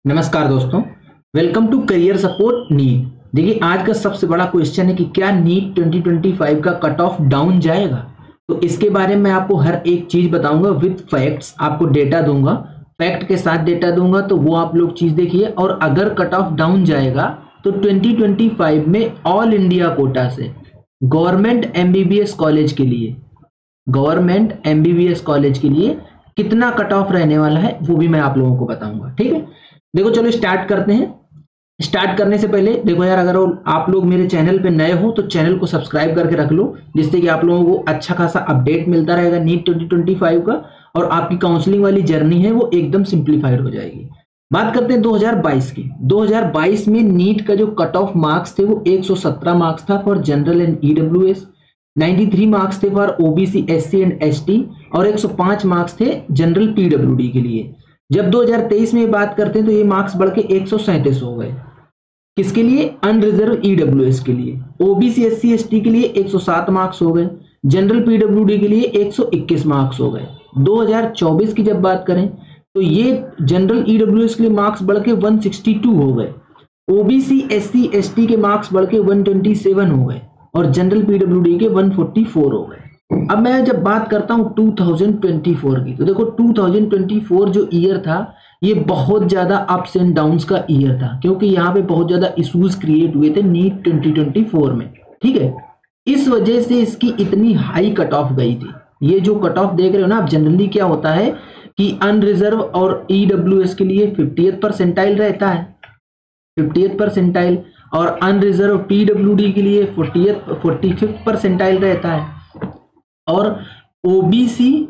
नमस्कार दोस्तों, welcome to career support NEET. देखिए, आज का सबसे बड़ा क्वेश्चन है कि क्या नीट 2025 का कट ऑफ डाउन जाएगा। तो इसके बारे में आपको हर एक चीज बताऊंगा विद फैक्ट्स, आपको डेटा दूंगा, फैक्ट के साथ डेटा दूंगा, तो वो आप लोग चीज देखिए। और अगर कट ऑफ डाउन जाएगा तो 2025 में ऑल इंडिया कोटा से गवर्नमेंट एमबीबीएस कॉलेज के लिए कितना कट ऑफ रहने वाला है वो भी मैं आप लोगों को बताऊंगा। ठीक है, देखो चलो स्टार्ट करते हैं। स्टार्ट करने से पहले देखो यार, अगर आप लोग मेरे चैनल पे नए हो तो चैनल को सब्सक्राइब करके रख लो, जिससे कि आप लोगों को अच्छा खासा अपडेट मिलता रहेगा नीट 2025 का, और आपकी काउंसलिंग वाली जर्नी है वो एकदम सिंप्लीफाइड हो जाएगी। बात करते हैं 2022 की। 2022 में नीट का जो कट ऑफ मार्क्स थे वो 117 मार्क्स था for general and EWS, 93 marks थे for OBC SC and ST, और 105 मार्क्स थे जनरल पीडब्ल्यूडी के लिए। जब 2023 में बात करते हैं तो ये मार्क्स बढ़ के 137 हो गए। किसके लिए? अनरिजर्व ईडब्ल्यूएस के लिए। ओबीसी एससी एसटी के लिए 107 मार्क्स हो गए, जनरल पीडब्ल्यूडी के लिए 121 मार्क्स हो गए। 2024 की जब बात करें तो ये जनरल ईडब्ल्यूएस के लिए मार्क्स बढ़ के 162 हो गए, ओबीसी एससी एसटी के मार्क्स बढ़ के 127 हो गए, और जनरल पीडब्ल्यूडी के 144 हो गए। अब मैं जब बात करता हूं 2024 की, तो देखो 2024 जो ईयर था ये बहुत ज्यादा अप्स एंड डाउन्स का ईयर था, क्योंकि यहाँ पे बहुत ज्यादा इश्यूज क्रिएट हुए थे नीट 2024 में। ठीक है, इस वजह से इसकी इतनी हाई कट ऑफ गई थी। ये जो कट ऑफ देख रहे हो ना आप, जनरली क्या होता है कि अनरिजर्व और ईडब्ल्यूएस के लिए 50th परसेंटाइल रहता है, 50th परसेंटाइल, और अनरिजर्व पीडब्ल्यूडी के लिए 45th परसेंटाइल रहता है, और ओबीसी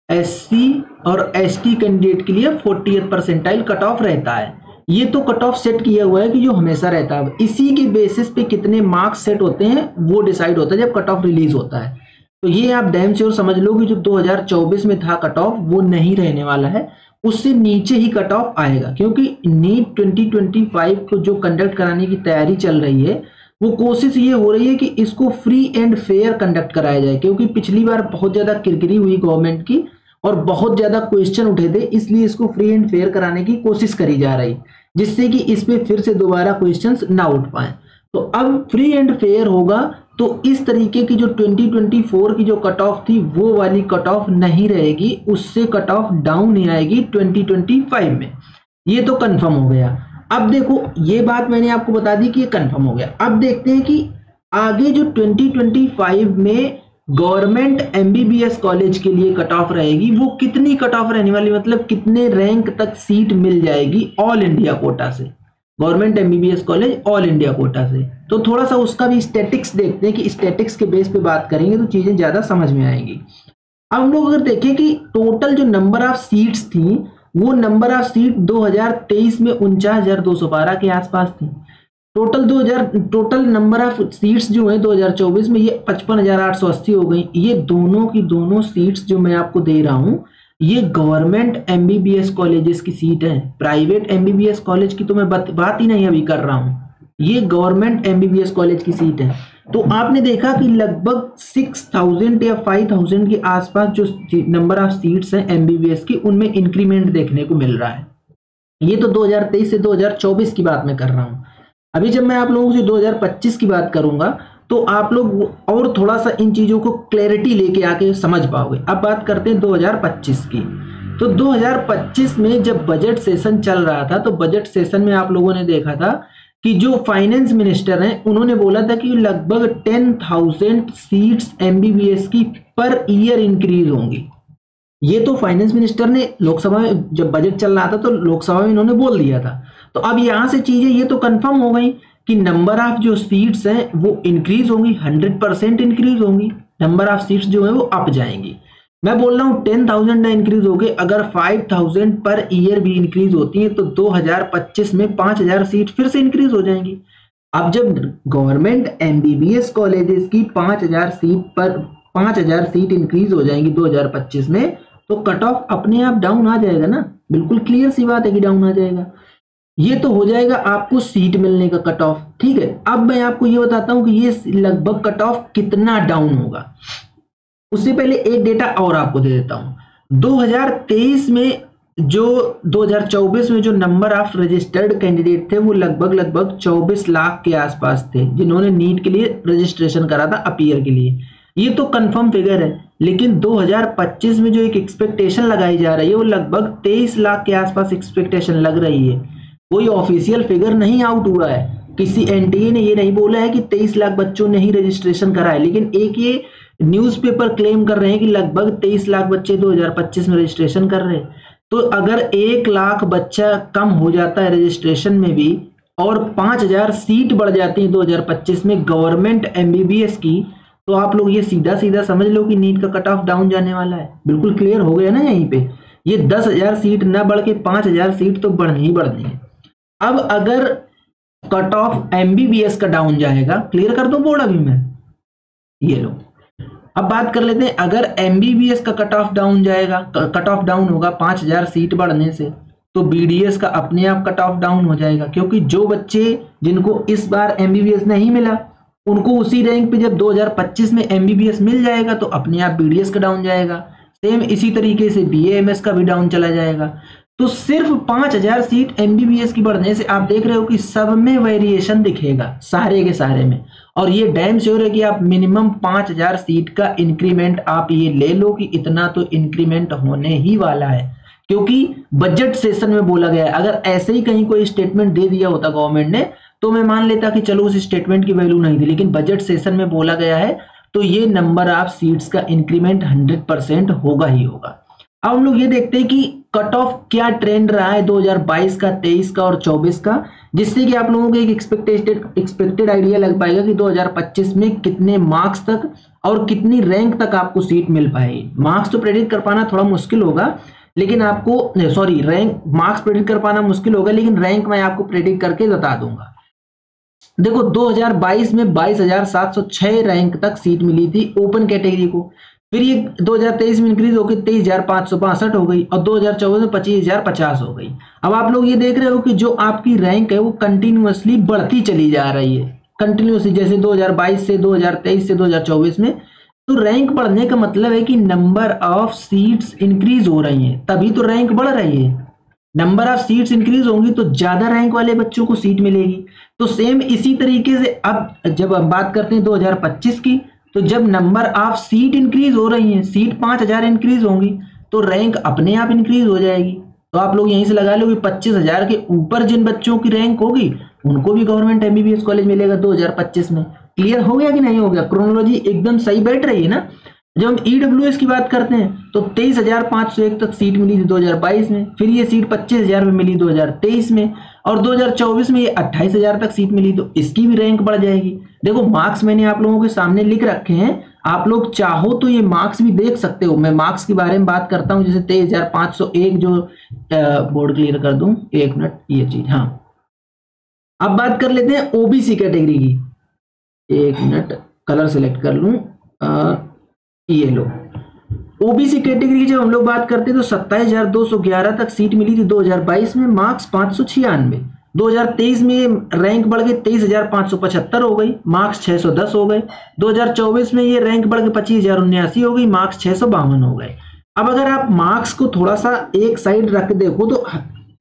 एससी और एसटी कैंडिडेट के लिए 40th परसेंटाइल कट ऑफ रहता है। ये तो कट ऑफ सेट किया हुआ है कि जो हमेशा रहता है। इसी के बेसिस पे कितने मार्क्स सेट होते हैं वो डिसाइड होता है जब कट ऑफ रिलीज होता है। तो ये आप डैम श्योर समझ लो कि जो 2024 में था कट ऑफ वो नहीं रहने वाला है, उससे नीचे ही कट ऑफ आएगा, क्योंकि नीट 2025 को जो कंडक्ट कराने की तैयारी चल रही है वो कोशिश ये हो रही है कि इसको फ्री एंड फेयर कंडक्ट कराया जाए, क्योंकि पिछली बार बहुत ज्यादा किरकिरी हुई गवर्नमेंट की और बहुत ज्यादा क्वेश्चन उठे थे, इसलिए इसको फ्री एंड फेयर कराने की कोशिश करी जा रही, जिससे कि इस पे फिर से दोबारा क्वेश्चंस ना उठ पाए। तो अब फ्री एंड फेयर होगा तो इस तरीके की जो 2024 की जो कट ऑफ थी वो वाली कट ऑफ नहीं रहेगी, उससे कट ऑफ डाउन ही आएगी 2025 में। ये तो कंफर्म हो गया। अब देखो, ये बात मैंने आपको बता दी कि ये कंफर्म हो गया। अब देखते हैं कि आगे जो 2025 में गवर्नमेंट एमबीबीएस कॉलेज के लिए कट ऑफ रहेगी वो कितनी कट ऑफ रहने वाली, मतलब कितने रैंक तक सीट मिल जाएगी ऑल इंडिया कोटा से, government MBBS college all India quota से। तो थोड़ा सा उसका भी स्टैटिक्स देखते हैं कि स्टैटिक्स के बेस पे बात करेंगे तो चीजें ज्यादा समझ में आएंगी। अब हम लोग अगर देखें कि टोटल जो नंबर ऑफ सीट्स थी वो नंबर ऑफ सीट 2023 में 49,212 के आसपास थी। टोटल नंबर ऑफ सीट्स जो है 2024 में ये 55,880 हो गई। ये दोनों की दोनों सीट्स जो मैं आपको दे रहा हूं ये गवर्नमेंट एमबीबीएस कॉलेजेस की सीट है। प्राइवेट एमबीबीएस कॉलेज की तो मैं बात ही नहीं अभी कर रहा हूं, ये गवर्नमेंट एमबीबीएस कॉलेज की सीट है। तो आपने देखा कि लगभग 6,000 या 5,000 के आसपास जो नंबर ऑफ सीट्स हैं एमबीबीएस की उनमें इंक्रीमेंट देखने को मिल रहा है। ये तो 2023 से 2024 की बात मैं कर रहा हूं। अभी जब मैं आप लोगों से 2025 की बात करूंगा तो आप लोग और थोड़ा सा इन चीजों को क्लैरिटी लेके आके समझ पाओगे। अब बात करते हैं 2025 की। तो 2025 में जब बजट सेशन चल रहा था तो बजट सेशन में आप लोगों ने देखा था कि जो फाइनेंस मिनिस्टर हैं उन्होंने बोला था कि लगभग 10,000 सीट्स एमबीबीएस की पर ईयर इंक्रीज होंगी। ये तो फाइनेंस मिनिस्टर ने लोकसभा में जब बजट चल रहा था तो लोकसभा में इन्होंने बोल दिया था। तो अब यहां से चीजें ये तो कंफर्म हो गई कि नंबर ऑफ जो सीट्स हैं वो इंक्रीज होंगी, 100% इंक्रीज होंगी, नंबर ऑफ सीट्स जो है वो अप जाएंगी। मैं बोल रहा हूँ 10,000 ना इंक्रीज हो गए, अगर 5,000 पर ईयर भी इंक्रीज होती है तो 2025 में 5,000 सीट फिर से इंक्रीज हो जाएंगी। अब जब गवर्नमेंट एमबीबीएस कॉलेजेस की 5,000 सीट इंक्रीज हो जाएंगी 2025 में, तो कट ऑफ अपने आप डाउन आ जाएगा ना, बिल्कुल क्लियर सी बात है कि डाउन आ जाएगा। ये तो हो जाएगा आपको सीट मिलने का कट ऑफ। ठीक है, अब मैं आपको ये बताता हूं कि ये लगभग कट ऑफ कितना डाउन होगा। उससे पहले एक डेटा और आपको दे देता हूं। 2023 में जो 2024 में जो नंबर ऑफ रजिस्टर्ड कैंडिडेट थे वो लगभग 24 लाख के आसपास थे जिन्होंने नीट के लिए रजिस्ट्रेशन करा था अपीयर के लिए। ये तो कंफर्म फिगर है, लेकिन 2025 में जो एक एक्सपेक्टेशन लगाई जा रही है वो लगभग 23 लाख के आसपास एक्सपेक्टेशन लग रही है। कोई ऑफिशियल फिगर नहीं आउट हुआ है, किसी एनटीए ने ये नहीं बोला है कि 23 लाख बच्चों ने ही रजिस्ट्रेशन करा है, लेकिन एक ये न्यूज़पेपर क्लेम कर रहे हैं कि लगभग 23 लाख बच्चे 2025 में रजिस्ट्रेशन कर रहे हैं। तो अगर 1 लाख बच्चा कम हो जाता है रजिस्ट्रेशन में भी और 5000 सीट बढ़ जाती है 2025 में गवर्नमेंट एमबीबीएस की, तो आप लोग ये सीधा सीधा समझ लो कि नीट का कट ऑफ डाउन जाने वाला है। बिल्कुल क्लियर हो गया ना यहीं पे। ये 10,000 सीट ना बढ़ के 5,000 सीट तो बढ़नी ही बढ़नी है। अब अगर कट ऑफ एमबीबीएस का डाउन जाएगा, क्लियर कर दो बोर्ड अभी मैं, ये लो। अब बात कर लेते हैं, अगर एमबीबीएस का कट ऑफ डाउन जाएगा, कट ऑफ डाउन होगा 5,000 सीट बढ़ने से, तो बीडीएस का अपने आप कट ऑफ डाउन हो जाएगा, क्योंकि जो बच्चे जिनको इस बार एमबीबीएस नहीं मिला उनको उसी रैंक पे जब 2025 में एमबीबीएस मिल जाएगा तो अपने आप बीडीएस का डाउन जाएगा। सेम इसी तरीके से बीएएमएस का भी डाउन चला जाएगा। तो सिर्फ 5,000 सीट एमबीबीएस की बढ़ने से आप देख रहे हो कि सब में वेरिएशन दिखेगा, सारे के सारे में। और ये डैम श्योर है कि आप मिनिमम 5,000 सीट का इंक्रीमेंट आप ये ले लो कि इतना तो इंक्रीमेंट होने ही वाला है, क्योंकि बजट सेशन में बोला गया है। अगर ऐसे ही कहीं कोई स्टेटमेंट दे दिया होता गवर्नमेंट ने तो मैं मान लेता कि चलो उस स्टेटमेंट की वैल्यू नहीं थी, लेकिन बजट सेशन में बोला गया है तो ये नंबर ऑफ सीट्स का इंक्रीमेंट 100% होगा ही होगा। अब हम लोग ये देखते हैं कि कट ऑफ क्या ट्रेंड रहा है 2022 का, 23 का और 24 का, जिससे कि आप लोगों को एक एक्सपेक्टेड आइडिया लग पाएगा कि 2025 में कितने मार्क्स तक और कितनी रैंक तक आपको सीट मिल पाएगी। मार्क्स तो प्रेडिक्ट कर पाना थोड़ा मुश्किल होगा, लेकिन आपको रैंक मार्क्स प्रेडिक्ट कर पाना मुश्किल होगा, लेकिन रैंक मैं आपको प्रेडिक्ट करके बता दूंगा। देखो 2022 में 22,706 रैंक तक सीट मिली थी ओपन कैटेगरी को, फिर ये 2023 में इंक्रीज होकर 23,562 हो गई और 2024 में 25,050 हो गई। अब आप लोग ये देख रहे हो कि जो आपकी रैंक है वो कंटिन्यूअसली बढ़ती चली जा रही है, कंटिन्यूअसली, जैसे 2022 से 2023 से 2024 में। तो रैंक बढ़ने का मतलब है कि नंबर ऑफ सीट्स इंक्रीज हो रही हैं, तभी तो रैंक बढ़ रही है। नंबर ऑफ सीट्स इंक्रीज होंगी तो ज्यादा रैंक वाले बच्चों को सीट मिलेगी। तो सेम इसी तरीके से अब जब हम बात करते हैं 2025 की, तो जब नंबर ऑफ सीट इंक्रीज हो रही हैं, सीट 5,000 इंक्रीज होंगी तो रैंक अपने आप इंक्रीज हो जाएगी। तो आप लोग यहीं से लगा लो कि 25,000 के ऊपर जिन बच्चों की रैंक होगी उनको भी गवर्नमेंट एमबीबीएस कॉलेज मिलेगा 2025 में। क्लियर हो गया कि नहीं हो गया? क्रोनोलॉजी एकदम सही बैठ रही है ना। जब हम ईडब्ल्यूएस की बात करते हैं तो 23,501 तक सीट मिली थी 2022 में, फिर ये सीट 25,000 में मिली 2023 में, और 2024 में ये 28,000 तक सीट मिली, तो इसकी भी रैंक बढ़ जाएगी। देखो मार्क्स मैंने आप लोगों के सामने लिख रखे हैं, आप लोग चाहो तो ये मार्क्स भी देख सकते हो। मैं मार्क्स के बारे में बात करता हूँ, जैसे 23,501 जो बोर्ड क्लियर कर दूं, एक मिनट, ये चीज, हाँ। अब बात कर लेते हैं ओबीसी कैटेगरी की, एक मिनट कलर सेलेक्ट कर लूं, ये लो। ओबीसी कैटेगरी की जब हम लोग बात करते हैं तो 27,211 तक सीट मिली थी 2022 में, मार्क्स 596। 2023 में रैंक बढ़ के 23,575 हो गई, मार्क्स 610 हो गए। 2024 में ये रैंक बढ़ के 25,079 हो गई, मार्क्स 652 हो गए। अब अगर आप मार्क्स को थोड़ा सा एक साइड रख देखो तो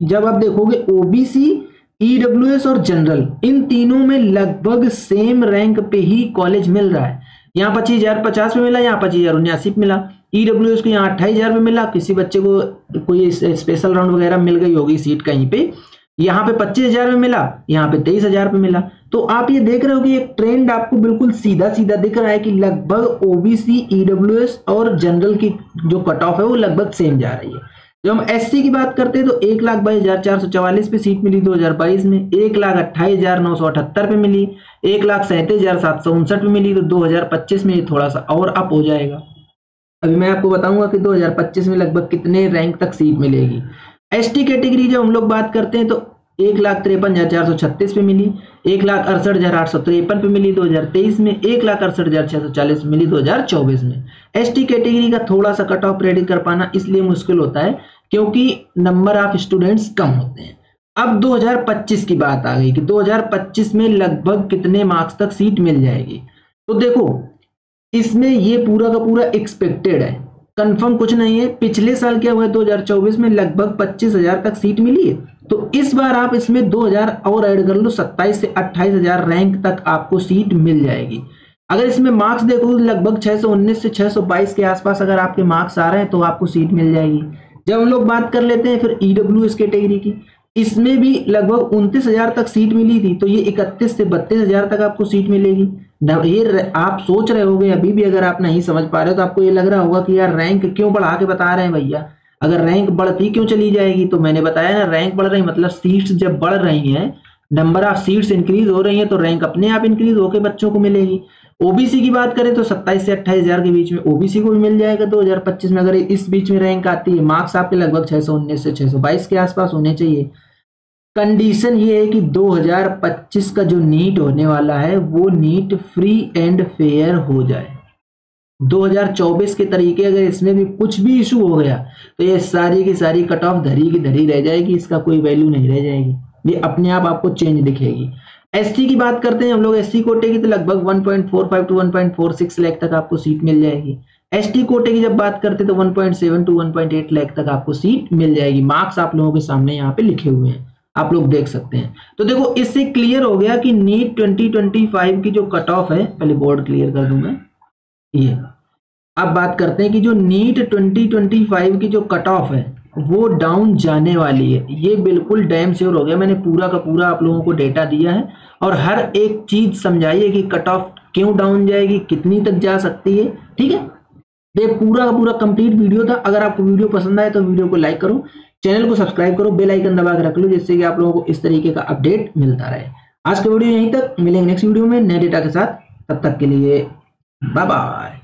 जब आप देखोगे ओबीसी, ईडब्ल्यूएस और जनरल, इन तीनों में लगभग सेम रैंक पे ही कॉलेज मिल रहा है। यहाँ 25,050 में मिला, यहाँ 25,079 पे मिला। ईडब्ल्यूएस को यहाँ 28,000 में मिला, किसी बच्चे को कोई स्पेशल राउंड वगैरह मिल गई होगी सीट कहीं पे, यहाँ पे 25,000 में मिला, यहाँ पे 23,000 पे मिला। तो आप ये देख रहे हो कि एक ट्रेंड आपको बिल्कुल सीधा सीधा दिख रहा है कि लगभग ओबीसी, ईडब्ल्यूएस और जनरल की जो कट ऑफ है वो लगभग सेम जा रही है। जब हम एससी की बात करते हैं तो 1,22,444 पे सीट मिली 2022 में, 1,28,978 पे मिली, 1,37,759 पे मिली। तो 2025 में ये थोड़ा सा और अप हो जाएगा। अभी मैं आपको बताऊंगा कि 2025 में लगभग कितने रैंक तक सीट मिलेगी। एसटी कैटेगरी जब हम लोग बात करते हैं तो 1,53,436 पे मिली, 1,68,853 पे मिली 2023 में, 1,68,640 मिली 2024 में। एसटी कैटेगरी का थोड़ा सा कट ऑफ प्रेडिक्ट कर पाना इसलिए मुश्किल होता है क्योंकि नंबर ऑफ स्टूडेंट्स कम होते हैं। अब 2025 की बात आ गई कि 2025 में लगभग कितने मार्क्स तक सीट मिल जाएगी। तो देखो इसमें ये पूरा का पूरा एक्सपेक्टेड है, कंफर्म कुछ नहीं है। पिछले साल क्या हुआ है, 2024 में लगभग 25,000 तक सीट मिली है। तो इस बार आप इसमें 2,000 और ऐड कर लो, 27 से 28,000 रैंक तक आपको सीट मिल जाएगी। अगर इसमें मार्क्स देखो लगभग 619 से 622 के आसपास अगर आपके मार्क्स आ रहे हैं तो आपको सीट मिल जाएगी। जब हम लोग बात कर लेते हैं फिर ईडब्ल्यूएस कैटेगरी की, इसमें भी लगभग 29,000 तक सीट मिली थी, तो ये 31 से 32,000 तक आपको सीट मिलेगी। ये आप सोच रहे होगे अभी भी, अगर आप नहीं समझ पा रहे हो तो आपको ये लग रहा होगा कि यार रैंक क्यों बढ़ा के बता रहे हैं भैया, अगर रैंक बढ़ती क्यों चली जाएगी। तो मैंने बताया ना, रैंक बढ़ रही मतलब सीट्स जब बढ़ रही हैं, नंबर ऑफ सीट्स इंक्रीज हो रही है तो रैंक अपने आप इंक्रीज होकर बच्चों को मिलेगी। ओबीसी की बात करें तो 27 से 28,000 के बीच में ओबीसी को भी मिल जाएगा 2025 में। अगर इस बीच में रैंक आती है, मार्क्स आपके लगभग 619 से 622 के आसपास होने चाहिए। कंडीशन ये है कि 2025 का जो नीट होने वाला है वो नीट फ्री एंड फेयर हो जाए। 2024 के तरीके अगर इसमें भी कुछ भी इशू हो गया तो ये सारी की सारी कट ऑफ धरी की धरी रह जाएगी, इसका कोई वैल्यू नहीं रह जाएगी, ये अपने आप आपको चेंज दिखेगी। एसटी की बात करते हैं हम लोग, एसटी कोटे की तो लगभग 1.45 टू 1.46 लाख तक आपको सीट मिल जाएगी। एसटी कोटे की जब बात करते हैं तो 1.7 टू 1.8 लाख तक आपको सीट मिल जाएगी। मार्क्स आप लोगों के सामने यहाँ पे लिखे हुए हैं, आप लोग देख सकते हैं। तो देखो इससे क्लियर हो गया कि नीट 2025 की जो कट ऑफ है, पहले बोर्ड क्लियर कर दूंगा ये। अब बात करते हैं कि जो नीट 2025 की जो कट ऑफ है वो डाउन जाने वाली है, ये बिल्कुल डैम श्योर हो गया। मैंने पूरा का पूरा आप लोगों को डेटा दिया है और हर एक चीज समझाई है कि कट ऑफ क्यों डाउन जाएगी, कितनी तक जा सकती है, ठीक है। ये पूरा का पूरा कंप्लीट वीडियो था। अगर आपको वीडियो पसंद आए तो वीडियो को लाइक करो, चैनल को सब्सक्राइब करो, बेल आइकन दबा के रख लो, जिससे कि आप लोगों को इस तरीके का अपडेट मिलता रहे। आज का वीडियो यहीं तक, मिलेंगे नेक्स्ट वीडियो में नए डेटा के साथ, तब तक के लिए बाय बाय।